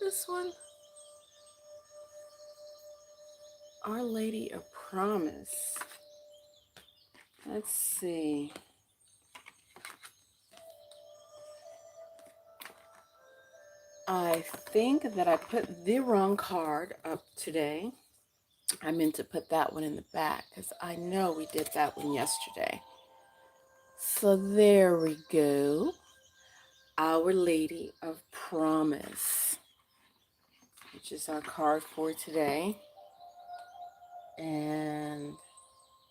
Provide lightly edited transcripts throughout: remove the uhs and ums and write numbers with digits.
this one? Our Lady of Promise. Let's see. I think that I put the wrong card up today. I meant to put that one in the back because I know we did that one yesterday. So there we go. Our Lady of Promise, which is our card for today. And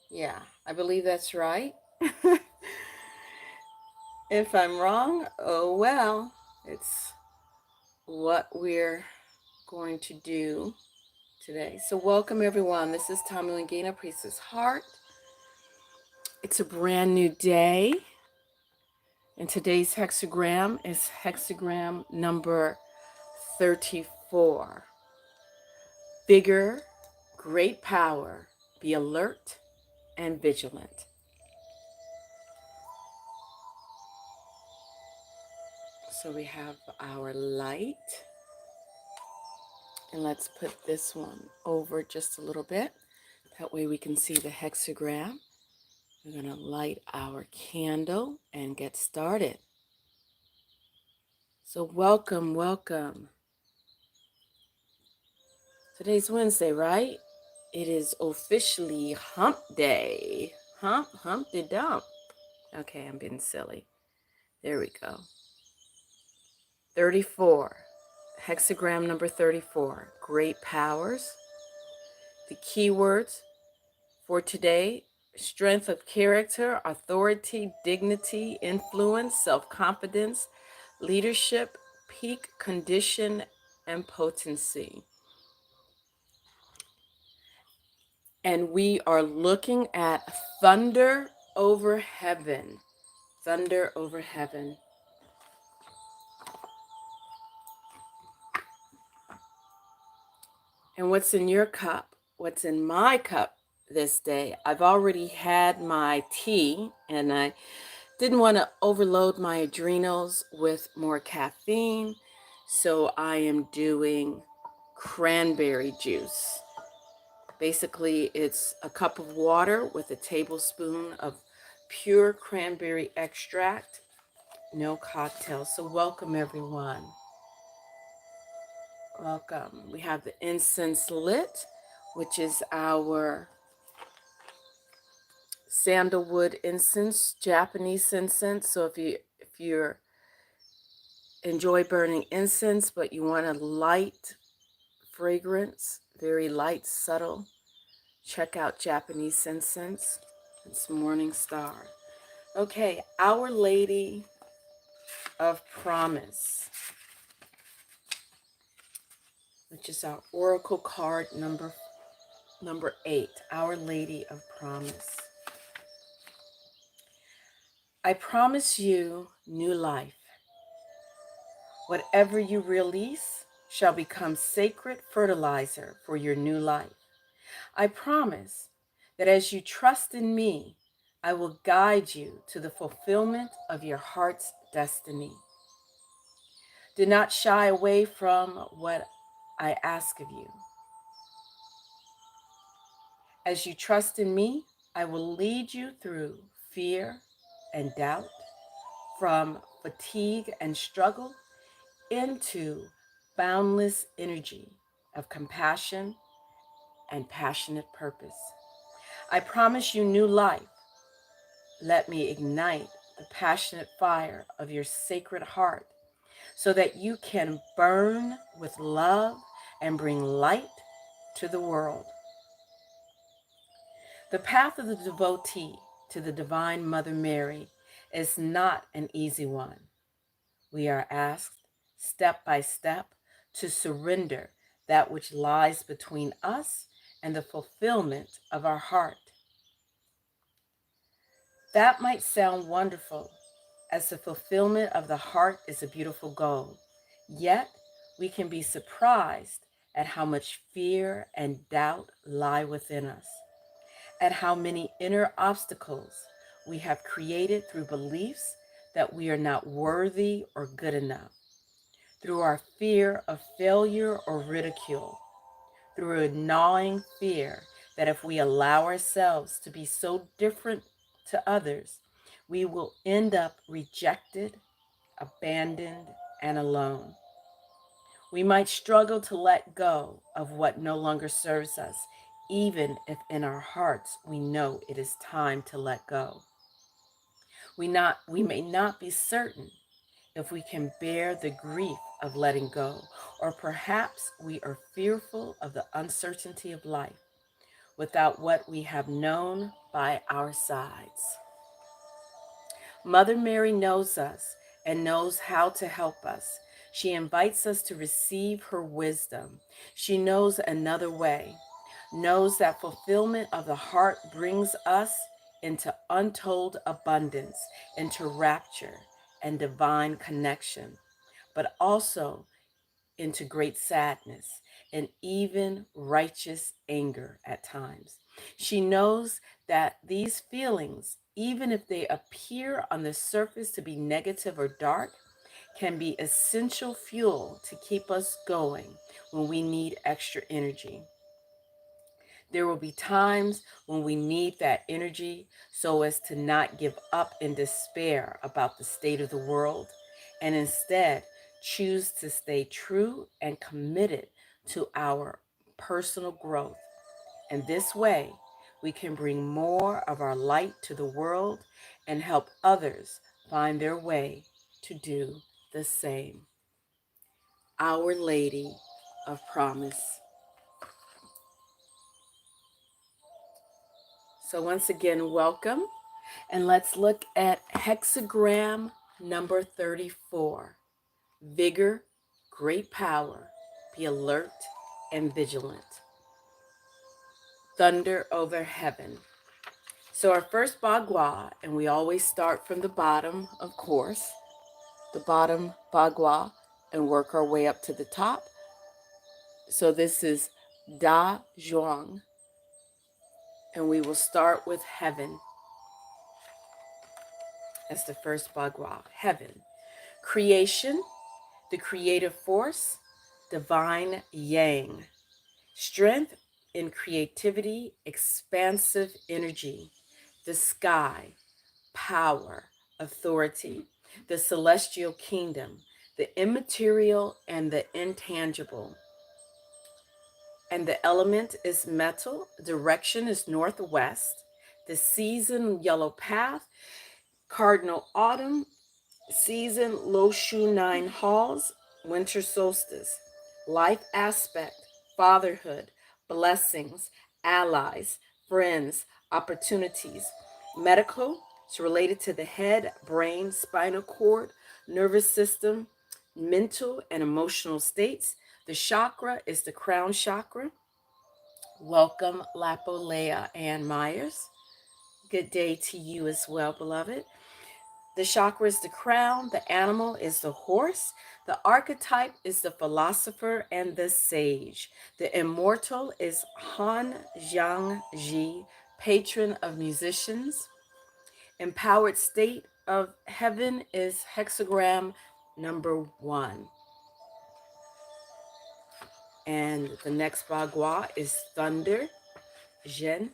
yeah, I believe that's right. If I'm wrong, oh well, it's what we're going to do today. So welcome everyone. This is Tommy Wingina, Priestess Heart. It's a brand new day. And today's hexagram is hexagram number 34. Bigger, great power, be alert and vigilant. So we have our light. And let's put this one over just a little bit. That way we can see the hexagram. We're going to light our candle and get started. So welcome, welcome. Today's Wednesday, right? It is officially hump day. Humpty dump. Okay, I'm being silly. There we go. 34. Hexagram number 34. Great powers. The keywords for today: strength of character, authority, dignity, influence, self-confidence, leadership, peak condition, and potency. And we are looking at thunder over heaven. Thunder over heaven. And what's in your cup? What's in my cup this day? I've already had my tea, and I didn't want to overload my adrenals with more caffeine, so I am doing cranberry juice. Basically, it's a cup of water with a tablespoon of pure cranberry extract. No cocktail. So welcome, everyone. Welcome. We have the incense lit, which is our sandalwood incense, Japanese incense. So if you're enjoy burning incense, but you want a light fragrance, very light, subtle, check out Japanese incense. It's Morning Star. Okay, Our Lady of Promise, which is our oracle card number 8, Our Lady of Promise. I promise you new life. Whatever you release shall become sacred fertilizer for your new life. I promise that as you trust in me, I will guide you to the fulfillment of your heart's destiny. Do not shy away from what I ask of you. As you trust in me, I will lead you through fear and doubt, from fatigue and struggle into boundless energy of compassion and passionate purpose. I promise you new life. Let me ignite the passionate fire of your sacred heart so that you can burn with love and bring light to the world. The path of the devotee to the Divine Mother Mary is not an easy one. We are asked step by step to surrender that which lies between us and the fulfillment of our heart. That might sound wonderful, as the fulfillment of the heart is a beautiful goal. Yet, we can be surprised at how much fear and doubt lie within us, at how many inner obstacles we have created through beliefs that we are not worthy or good enough, through our fear of failure or ridicule, through a gnawing fear that if we allow ourselves to be so different to others, we will end up rejected, abandoned, and alone. We might struggle to let go of what no longer serves us, even if in our hearts we know it is time to let go. We may not be certain if we can bear the grief of letting go, or perhaps we are fearful of the uncertainty of life without what we have known by our sides. Mother Mary knows us and knows how to help us. She invites us to receive her wisdom. She knows another way, knows that fulfillment of the heart brings us into untold abundance, into rapture and divine connection, but also into great sadness and even righteous anger at times. She knows that these feelings, even if they appear on the surface to be negative or dark, can be essential fuel to keep us going when we need extra energy. There will be times when we need that energy so as to not give up in despair about the state of the world and instead choose to stay true and committed to our personal growth. And this way, we can bring more of our light to the world and help others find their way to do the same. Our Lady of Promise. So once again, welcome. And let's look at hexagram number 34. Vigor, great power, be alert and vigilant. Thunder over heaven. So our first bagua, and we always start from the bottom, of course, the bottom bagua, and work our way up to the top. So this is Da Zhuang, and we will start with heaven as the first bagua. Heaven, creation, the creative force, divine yang, strength in creativity, expansive energy, the sky, power, authority, the celestial kingdom, the immaterial and the intangible. And the element is metal, direction is northwest, the season, yellow path, cardinal autumn, season, low shu 9 halls, winter solstice, life aspect, fatherhood, blessings, allies, friends, opportunities, medical, it's related to the head, brain, spinal cord, nervous system, mental and emotional states. The chakra is the crown chakra. Welcome, Lapolea Ann Myers. Good day to you as well, beloved. The chakra is the crown, the animal is the horse, the archetype is the philosopher and the sage. The immortal is Han Jiang Ji, patron of musicians. Empowered state of heaven is hexagram number 1. And the next bagua is thunder, Zhen,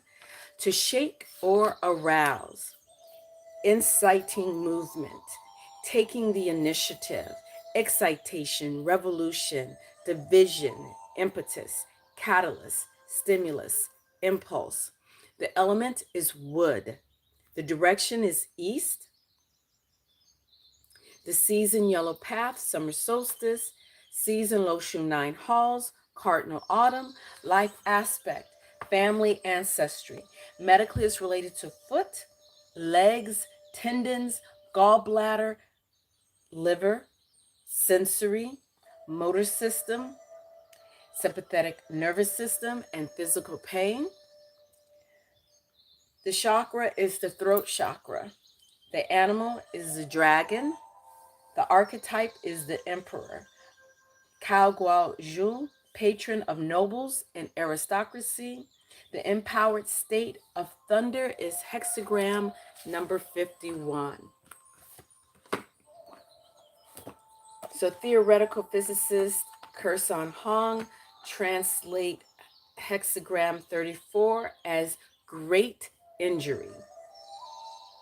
to shake or arouse. Inciting movement, taking the initiative, excitation, revolution, division, impetus, catalyst, stimulus, impulse. The element is wood. The direction is east. The season, yellow path, summer solstice. Season, low shu 9 halls, cardinal autumn. Life aspect, family ancestry. Medically is related to foot, legs, tendons, gallbladder, liver, sensory, motor system, sympathetic nervous system, and physical pain. The chakra is the throat chakra. The animal is the dragon. The archetype is the emperor. Cao Guo Zhu, patron of nobles and aristocracy. The empowered state of thunder is hexagram number 51. So theoretical physicist Kerson Hong translate hexagram 34 as great injury,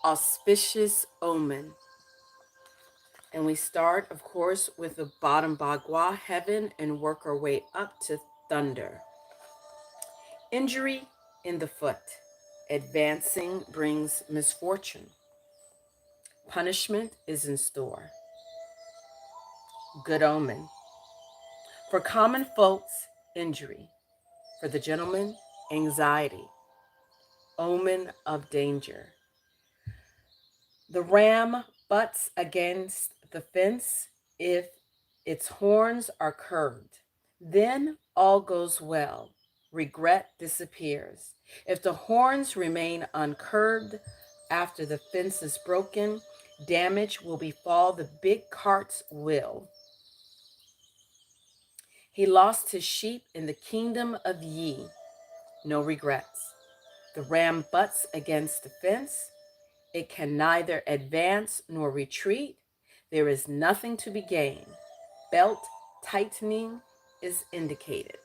auspicious omen. And we start, of course, with the bottom bagua, heaven, and work our way up to thunder. Injury in the foot. Advancing brings misfortune. Punishment is in store. Good omen. For common folks, injury. For the gentleman, anxiety. Omen of danger. The ram butts against the fence if its horns are curved. Then all goes well. Regret disappears. If the horns remain uncurved after the fence is broken, damage will befall the big cart's will. He lost his sheep in the kingdom of Yi. No regrets. The ram butts against the fence. It can neither advance nor retreat. There is nothing to be gained. Belt tightening is indicated.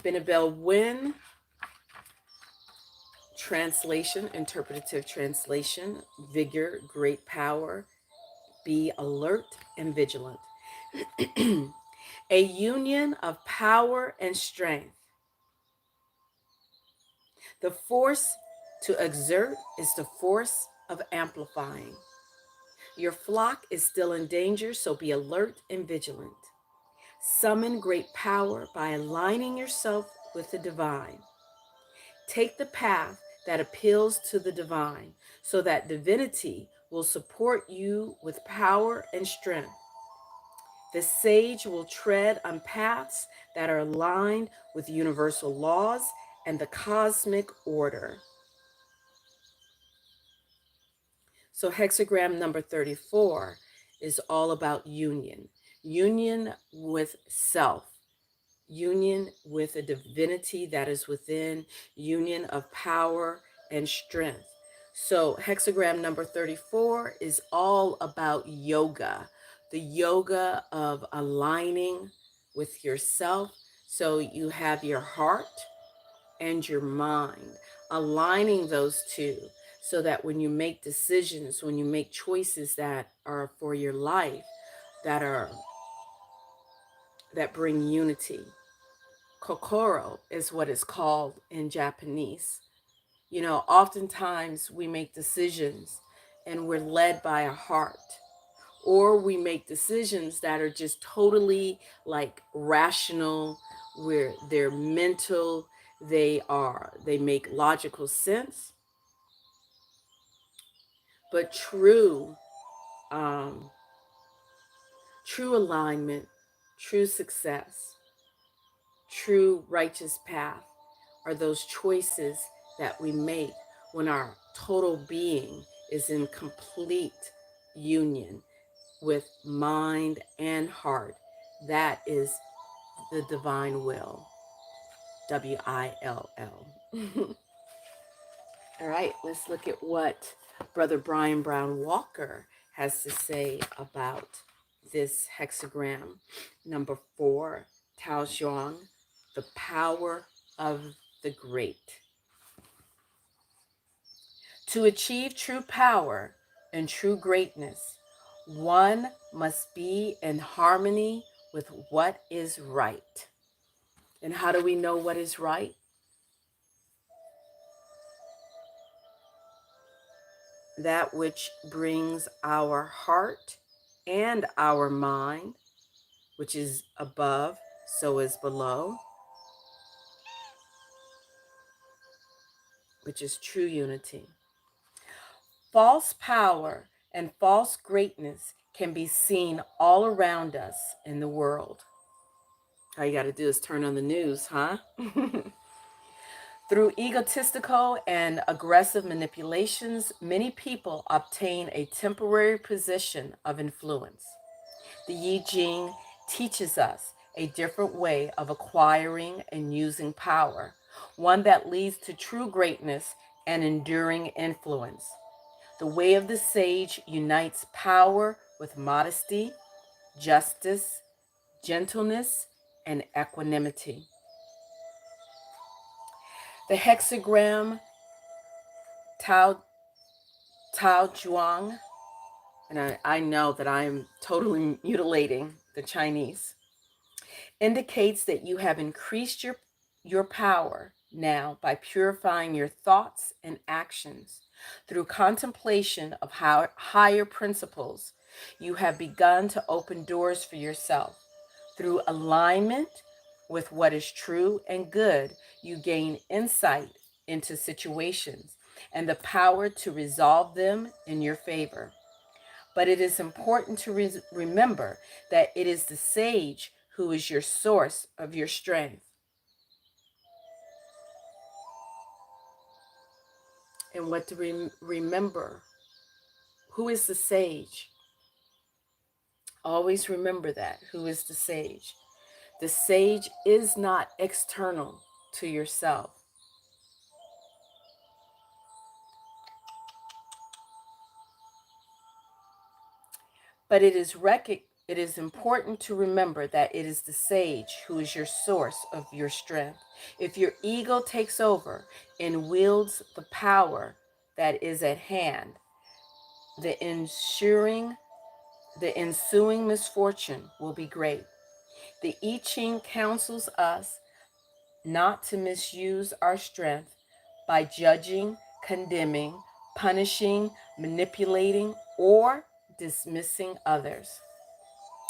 Benabel Wynn, translation, interpretative translation, vigor, great power, be alert and vigilant. A union of power and strength. The force to exert is the force of amplifying. Your flock is still in danger, so be alert and vigilant. Summon great power by aligning yourself with the divine. Take the path that appeals to the divine, so that divinity will support you with power and strength. The sage will tread on paths that are aligned with universal laws and the cosmic order. So hexagram number 34 is all about union. Union with self. Union with a divinity that is within. Union of power and strength. So hexagram number 34 is all about yoga. The yoga of aligning with yourself. So you have your heart and your mind, aligning those two so that when you make decisions, when you make choices that are for your life, that bring unity. Kokoro is what it's called in Japanese. You know, oftentimes we make decisions and we're led by a heart, or we make decisions that are just totally like rational, where they're mental, they make logical sense. But true alignment, true success, true righteous path are those choices that we make when our total being is in complete union with mind and heart. That is the divine will. WILL. All right, let's look at what Brother Brian Brown Walker has to say about this hexagram number 4, Tao Zhuang, the power of the great. To achieve true power and true greatness, one must be in harmony with what is right. And how do we know what is right? That which brings our heart and our mind, which is above, so is below, which is true unity. False power and false greatness can be seen all around us in the world. All you got to do is turn on the news, huh? Through egotistical and aggressive manipulations, many people obtain a temporary position of influence. The Yi Jing teaches us a different way of acquiring and using power, one that leads to true greatness and enduring influence. The way of the sage unites power with modesty, justice, gentleness, and equanimity. The hexagram Tao, Tao Zhuang, and I know that I am totally mutilating the Chinese, indicates that you have increased your power now by purifying your thoughts and actions. Through contemplation of higher principles, you have begun to open doors for yourself. Through alignment with what is true and good, you gain insight into situations and the power to resolve them in your favor. But it is important to remember that it is the sage who is your source of your strength. And what to remember, who is the sage? Always remember that. Who is the sage? The sage is not external to yourself. But it is important to remember that it is the sage who is your source of your strength. If your ego takes over and wields the power that is at hand, the ensuing misfortune will be great. The I Ching counsels us not to misuse our strength by judging, condemning, punishing, manipulating, or dismissing others.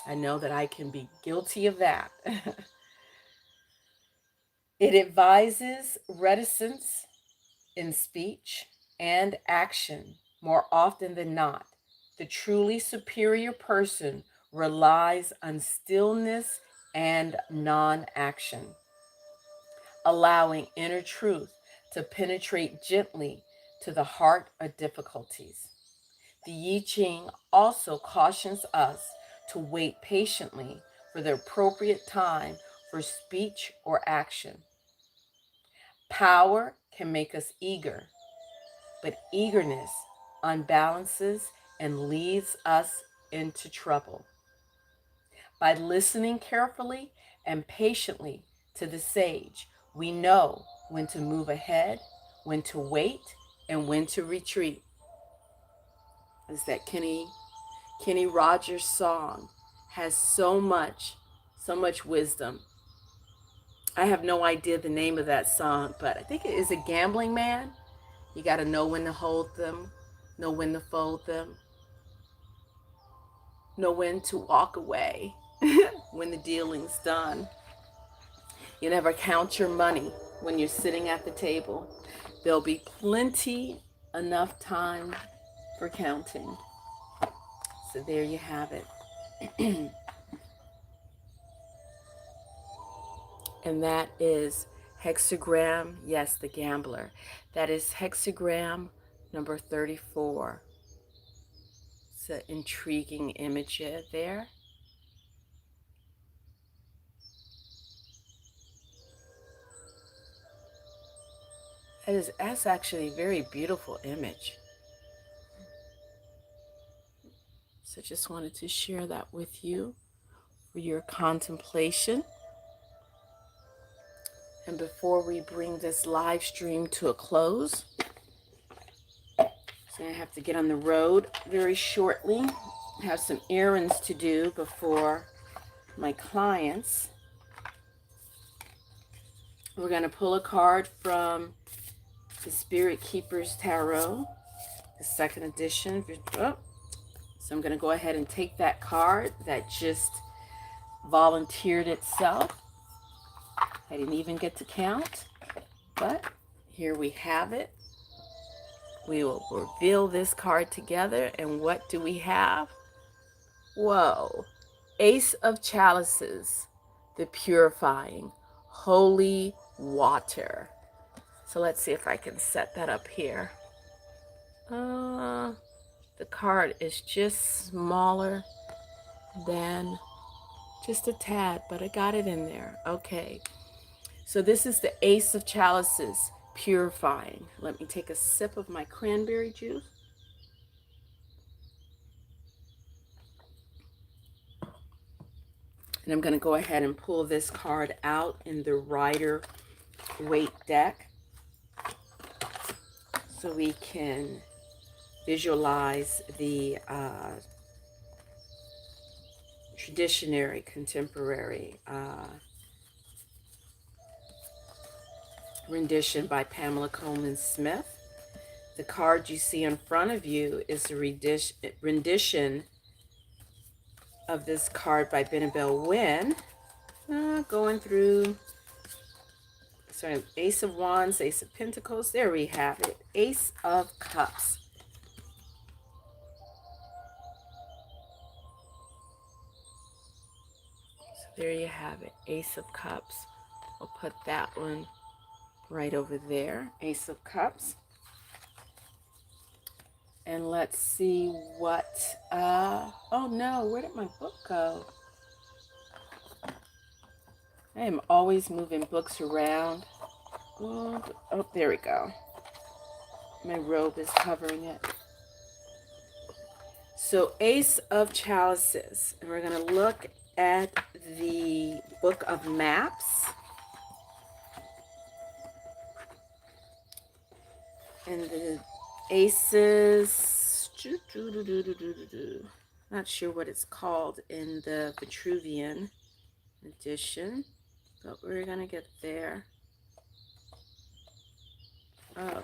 I know that I can be guilty of that. It advises reticence in speech and action more often than not. The truly superior person relies on stillness and non-action, allowing inner truth to penetrate gently to the heart of difficulties. The I Ching also cautions us to wait patiently for the appropriate time for speech or action. Power can make us eager, but eagerness unbalances and leads us into trouble. By listening carefully and patiently to the sage, we know when to move ahead, when to wait, and when to retreat. Is that Kenny Rogers' song has so much wisdom. I have no idea the name of that song, but I think it is a gambling man. You got to know when to hold them, know when to fold them, know when to walk away when the dealing's done. You never count your money when you're sitting at the table. There'll be plenty enough time for counting. So there you have it. And that is hexagram, yes, the gambler. That is hexagram number 34. It's an intriguing image there. That's actually a very beautiful image. So just wanted to share that with you for your contemplation. And before we bring this live stream to a close, so I have to get on the road very shortly. I have some errands to do before my clients. We're going to pull a card from the Spirit Keepers Tarot, the second edition. Oh, so I'm going to go ahead and take that card that just volunteered itself. I didn't even get to count, but here we have it. We will reveal this card together, and what do we have? Whoa. Ace of Chalices, the purifying, holy water. So let's see if I can set that up here. The card is just smaller than just a tad, but I got it in there. Okay. So this is the Ace of Chalices, purifying. Let me take a sip of my cranberry juice. And I'm going to go ahead and pull this card out in the Rider-Waite deck so we can visualize the traditionary, contemporary rendition by Pamela Coleman Smith. The card you see in front of you is a rendition of this card by B.MSc Wynn. Going through, sorry, Ace of Wands, Ace of Pentacles. There we have it. Ace of Cups. So there you have it. Ace of Cups. I'll put that one right over there. Ace of Cups. And let's see what, oh no, where did my book go? I am always moving books around. Oh, there we go. My robe is covering it. So Ace of Chalices. And we're going to look at the Book of Maps. And the Aces, not sure what it's called in the Vitruvian edition, but we're going to get there. Oh,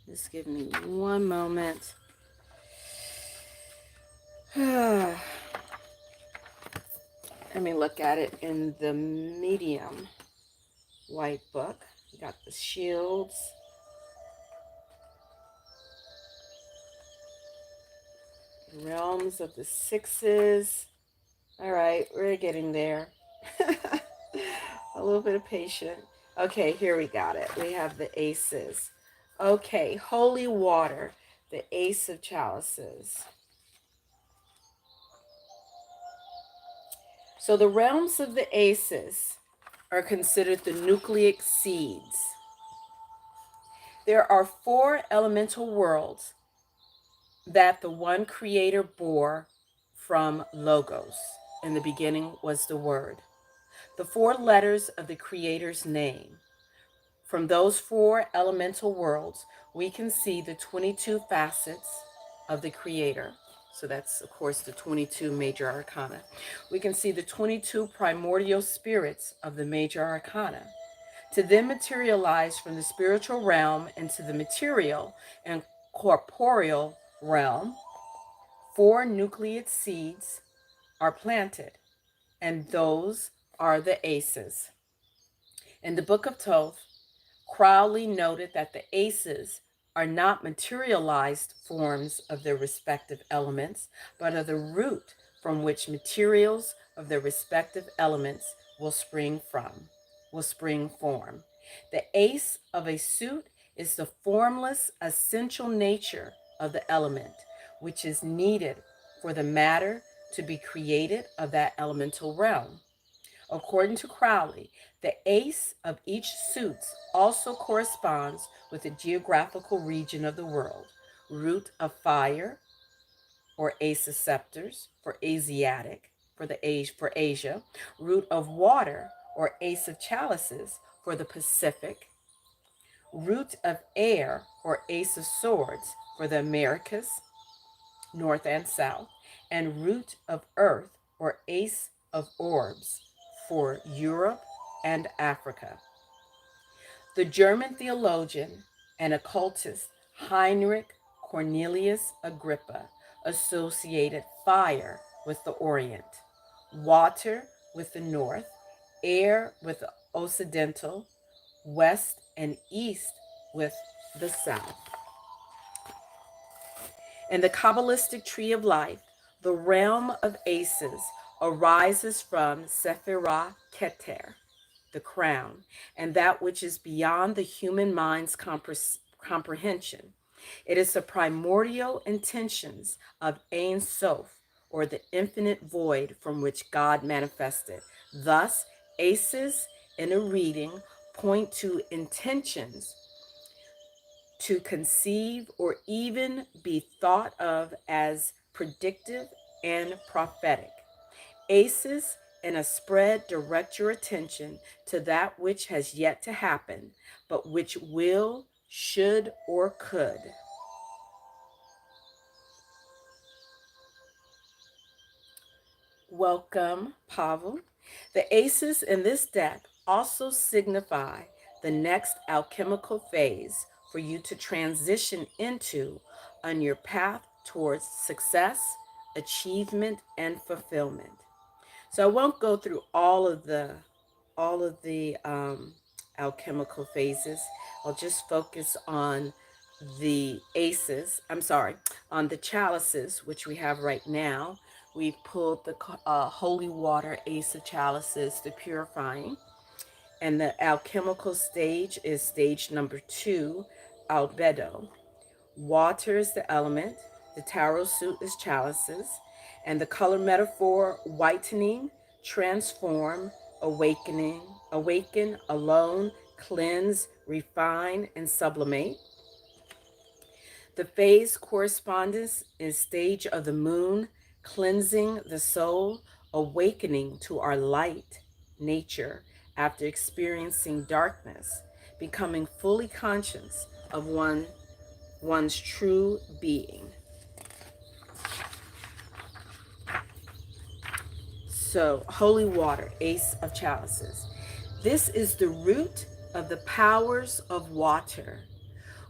just give me one moment. Let me look at it in the medium white book. We got the shields. Realms of the Sixes. All right, we're getting there. A little bit of patience. Okay, here we got it. We have the Aces. Okay, Holy Water, the Ace of Chalices. So the realms of the Aces are considered the nucleic seeds. There are 4 elemental worlds that the one creator bore from Logos. In the beginning was the Word. The 4 letters of the creator's name. From those 4 elemental worlds, we can see the 22 facets of the creator. So that's, of course, the 22 major arcana. We can see the 22 primordial spirits of the major arcana. To then materialize from the spiritual realm into the material and corporeal realm, 4 nucleate seeds are planted, and those are the Aces. In the Book of Thoth, Crowley noted that the Aces are not materialized forms of their respective elements, but are the root from which materials of their respective elements will spring form. The ace of a suit is the formless, essential nature of the element, which is needed for the matter to be created of that elemental realm. According to Crowley, the ace of each suit also corresponds with a geographical region of the world. Root of fire, or ace of scepters, for Asiatic, for Asia. Root of water, or ace of chalices, for the Pacific. Root of air, or ace of swords, for the Americas, North and South. And root of earth, or ace of orbs, for Europe and Africa. The German theologian and occultist Heinrich Cornelius Agrippa associated fire with the Orient, water with the North, air with the Occidental, West and East with the South. In the Kabbalistic tree of life, the realm of Aces arises from Sephirah Keter, the crown, and that which is beyond the human mind's comprehension. It is the primordial intentions of Ein Sof, or the infinite void from which God manifested. Thus, Aces in a reading point to intentions to conceive or even be thought of as predictive and prophetic. Aces in a spread direct your attention to that which has yet to happen, but which will, should, or could. Welcome, Pavel. The aces in this deck also signify the next alchemical phase for you to transition into on your path towards success, achievement, and fulfillment. So I won't go through all of the alchemical phases. I'll just focus on the aces. I'm sorry, on the chalices, which we have right now. We've pulled the holy water ace of chalices, the purifying, and the alchemical stage is stage number 2, albedo. Water is the element, the tarot suit is chalices, and the color metaphor whitening, transform, awakening, awaken, alone, cleanse, refine, and sublimate. The phase correspondence is stage of the moon, cleansing the soul, awakening to our light nature after experiencing darkness, becoming fully conscious of one's true being. So, holy water, ace of chalices. This is the root of the powers of water.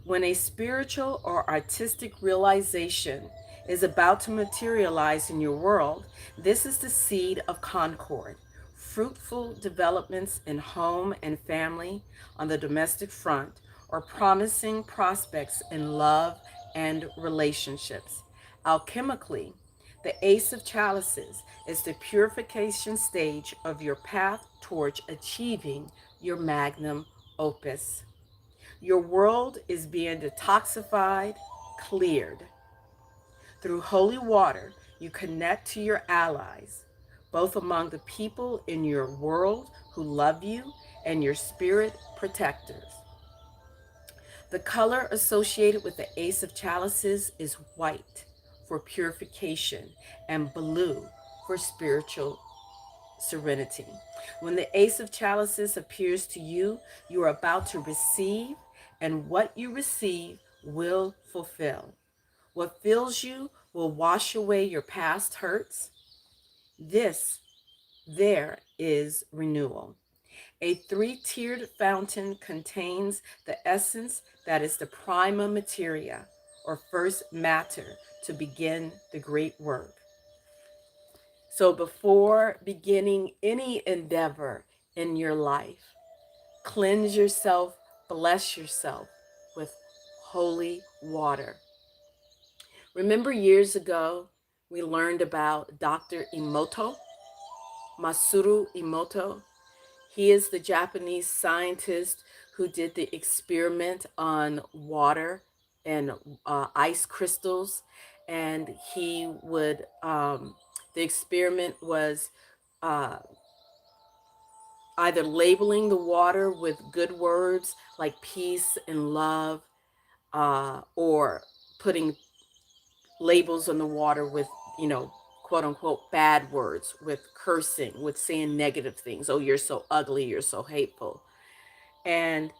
When a spiritual or artistic realization is about to materialize in your world, this is the seed of concord, fruitful developments in home and family on the domestic front, or promising prospects in love and relationships. Alchemically, the Ace of Chalices is the purification stage of your path towards achieving your magnum opus. Your world is being detoxified, cleared. Through holy water, you connect to your allies, both among the people in your world who love you and your spirit protectors. The color associated with the Ace of Chalices is white for purification and blue for spiritual serenity. When the Ace of Chalices appears to you, you are about to receive, and what you receive will fulfill. What fills you will wash away your past hurts. This, there is renewal. A three-tiered fountain contains the essence that is the prima materia, or first matter, to begin the great work. So before beginning any endeavor in your life, cleanse yourself, bless yourself with holy water. Remember years ago, we learned about Dr. Emoto, Masaru Emoto. He is the Japanese scientist who did the experiment on water and ice crystals. And the experiment was uh, either labeling the water with good words like peace and love, or putting labels on the water with, quote unquote, bad words, with cursing, with saying negative things. Oh, you're so ugly, you're so hateful. And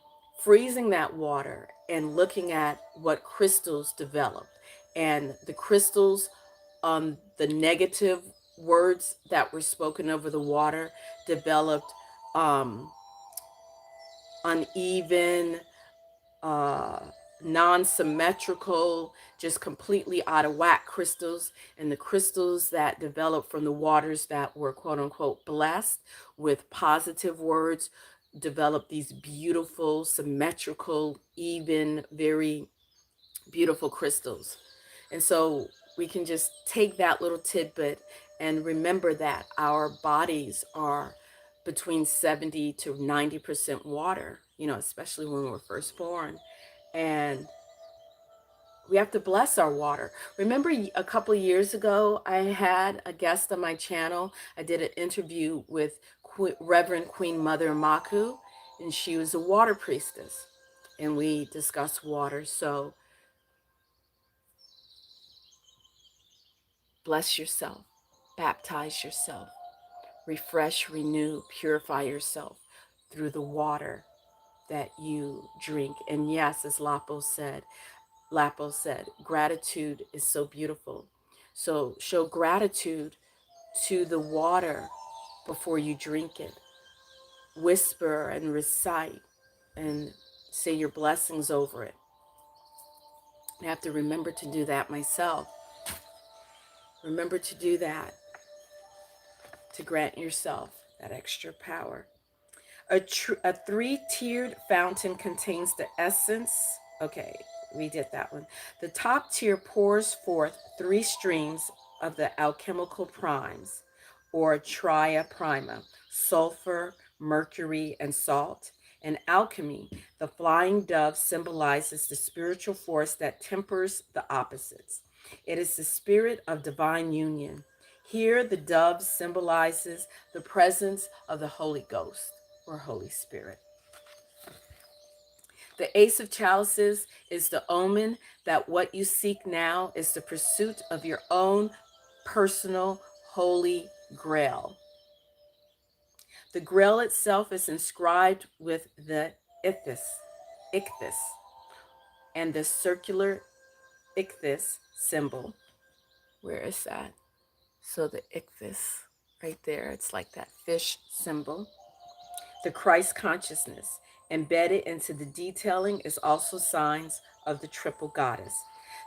freezing that water and looking at what crystals developed. And the crystals, the negative words that were spoken over the water developed uneven, uh, non-symmetrical, just completely out of whack crystals. And the crystals that developed from the waters that were quote unquote blessed with positive words developed these beautiful, symmetrical, even, very beautiful crystals. And so we can just take that little tidbit and remember that our bodies are between 70 to 90% water, especially when we're first born. And we have to bless our water. Remember a couple of years ago, I had a guest on my channel. I did an interview with Reverend Queen Mother Maku, and she was a water priestess. And we discussed water. So bless yourself, baptize yourself, refresh, renew, purify yourself through the water that you drink. And yes, as Lapo said, gratitude is so beautiful. So show gratitude to the water before you drink it. Whisper and recite and say your blessings over it. I have to remember to do that myself. Remember to do that to grant yourself that extra power. A three-tiered fountain contains the essence. Okay, we did that one. The top tier pours forth three streams of the alchemical primes, or tria prima: sulfur, mercury, and salt. In alchemy, the flying dove symbolizes the spiritual force that tempers the opposites. It is the spirit of divine union. Here, the dove symbolizes the presence of the Holy Ghost or Holy Spirit. The Ace of Chalices is the omen that what you seek now is the pursuit of your own personal Holy Grail. The Grail itself is inscribed with the ichthys, and the circular ichthys symbol. Where is that? So the ichthys right there, it's like that fish symbol. The Christ consciousness embedded into the detailing is also signs of the triple goddess.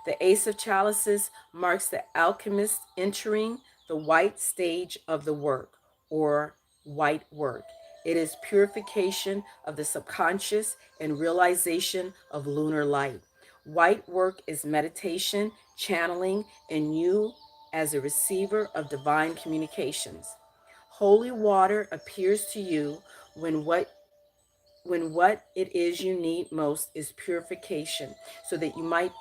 The Ace of Chalices marks the alchemist entering the white stage of the work, or white work. It is purification of the subconscious and realization of lunar light. White work is meditation, channeling, and you as a receiver of divine communications. Holy water appears to you when what it is you need most is purification, so that you might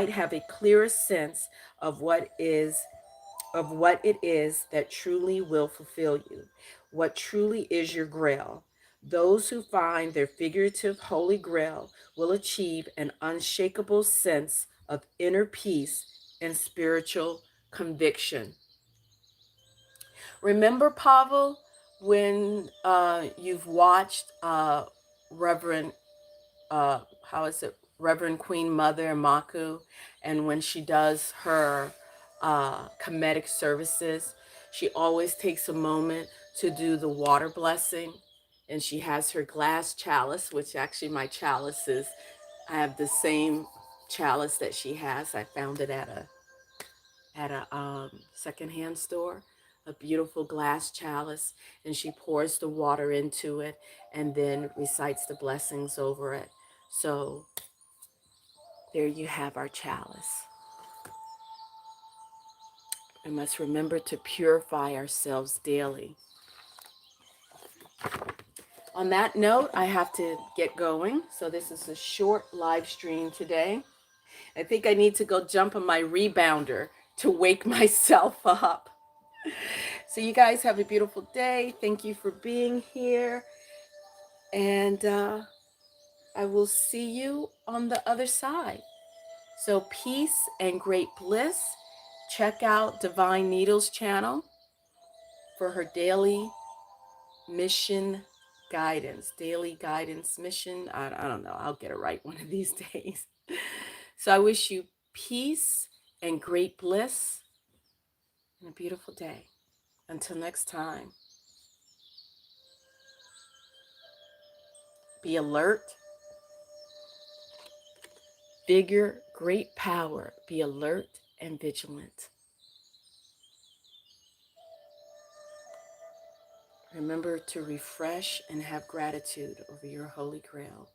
have a clearer sense of what it is that truly will fulfill you, what truly is your grail. Those who find their figurative holy grail will achieve an unshakable sense of inner peace and spiritual conviction. Remember, Pavel, when you've watched Reverend, how is it, Reverend Queen Mother Maku, and when she does her comedic services, she always takes a moment to do the water blessing, and she has her glass chalice, which actually my chalice is, I have the same chalice that she has. I found it at a secondhand store, a beautiful glass chalice, and she pours the water into it and then recites the blessings over it. So there you have our chalice. We must remember to purify ourselves daily. On that note, I have to get going. So this is a short live stream today. I think I need to go jump on my rebounder to wake myself up. So you guys have a beautiful day. Thank you for being here. And I will see you on the other side. So peace and great bliss. Check out Divine Needle's channel for her daily mission daily guidance mission. I don't know. I'll get it right one of these days. So I wish you peace and great bliss and a beautiful day. Until next time, be alert, vigor, great power. Be alert and vigilant. Remember to refresh and have gratitude over your Holy Grail.